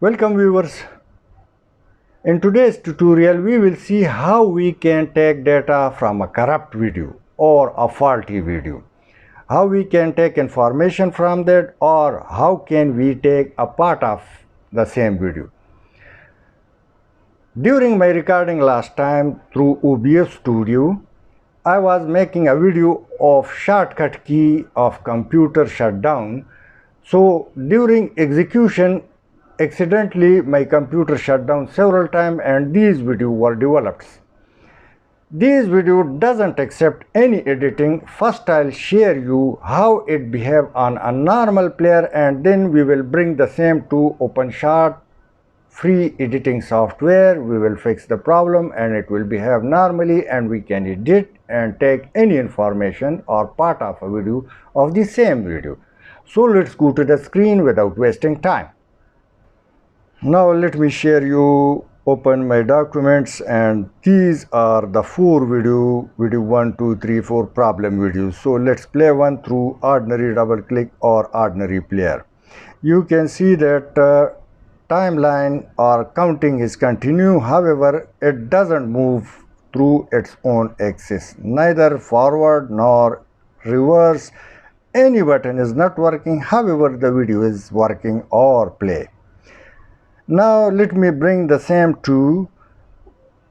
Welcome viewers. In today's tutorial we will see how we can take data from a corrupt video or a faulty video. How we can take information from that, or how can we take a part of the same video. During my recording last time through OBS Studio, I was making a video of shortcut key of computer shutdown. So during execution, accidentally my computer shut down several times and these videos were developed. This video doesn't accept any editing. First I'll share you how it behave on a normal player, and then we will bring the same to OpenShot free editing software. We will fix the problem and it will behave normally, and we can edit and take any information or part of a video of the same video. So let's go to the screen without wasting time. Now let me share you, open my documents, and these are the four video 1, 2, 3, 4 problem videos. So let's play one through ordinary double click or ordinary player. You can see that timeline or counting is continue. However, it doesn't move through its own axis, neither forward nor reverse. Any button is not working. However, the video is working or play. Now let me bring the same to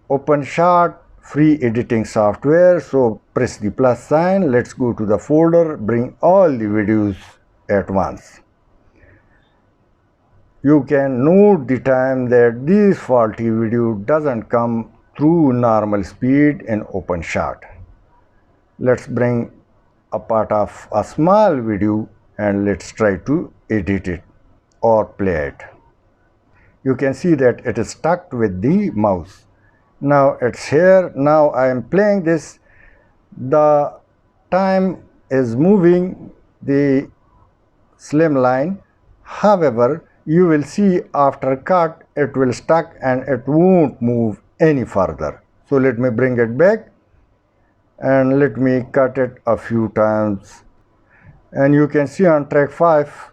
OpenShot free editing software. So press the plus sign. Let's go to the folder, bring all the videos at once. You can note the time that this faulty video doesn't come through normal speed in OpenShot. Let's bring a part of a small video and let's try to edit it or play it. You can see that it is stuck with the mouse. Now it's here. Now I am playing this. The time is moving the slim line. However, you will see after cut it will stuck and it won't move any further. So let me bring it back and let me cut it a few times. And you can see on track 5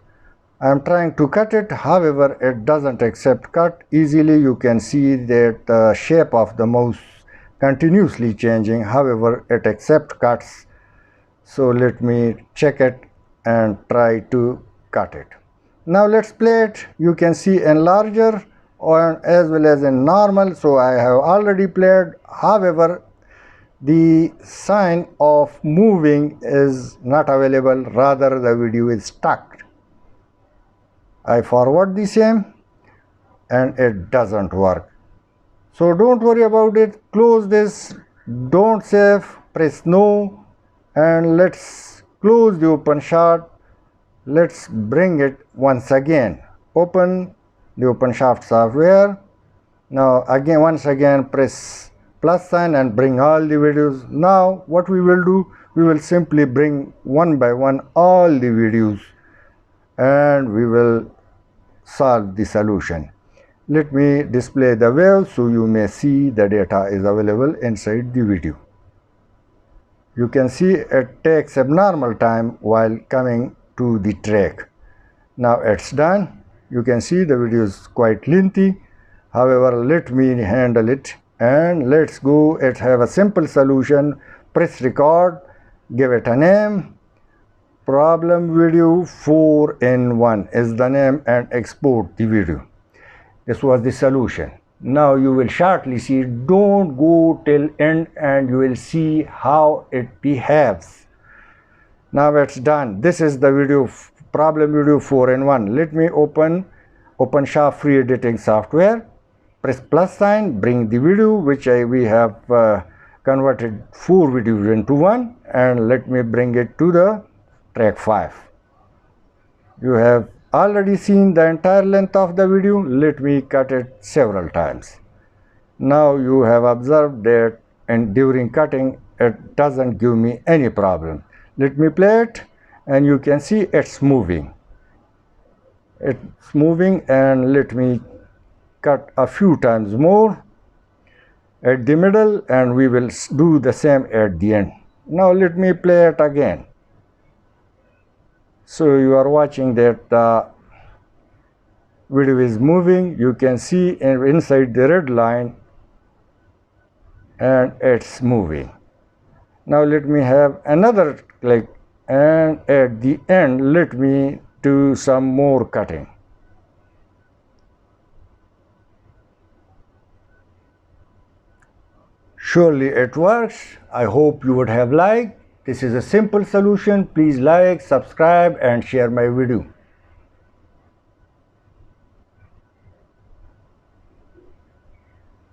I am trying to cut it. However, it doesn't accept cut easily. You can see that the shape of the mouse continuously changing. However, it accepts cuts. So let me check it and try to cut it. Now let's play it. You can see in larger or as well as in normal. So I have already played. However, the sign of moving is not available. Rather, the video is stuck. I forward the same and it doesn't work. So don't worry about it. Close this. Don't save. Press no. And let's close the OpenShot. Let's bring it once again. Open the OpenShot software. Now again, once again, press plus sign and bring all the videos. Now what we will do, we will simply bring one by one all the videos and we will solve the solution. Let me display the wave so you may see the data is available inside the video. You can see it takes abnormal time while coming to the track. Now it's done. You can see the video is quite lengthy. However, let me handle it and let's go. It have a simple solution. Press record, give it a name. Problem video 4-in-1 is the name and export the video. This was the solution. Now you will shortly see. Don't go till end and you will see how it behaves. Now it's done. This is the video, problem video 4-in-1. Let me open OpenShot free editing software. Press plus sign, bring the video which we have converted 4 videos into 1, and let me bring it to the track 5. You have already seen the entire length of the video. Let me cut it several times. Now you have observed that and during cutting it doesn't give me any problem. Let me play it and you can see it's moving. It's moving, and let me cut a few times more at the middle and we will do the same at the end. Now let me play it again. So you are watching that the video is moving. You can see inside the red line, and it's moving. Now let me have another click, and at the end let me do some more cutting. Surely it works. I hope you would have liked. This is a simple solution. Please like, subscribe and share my video.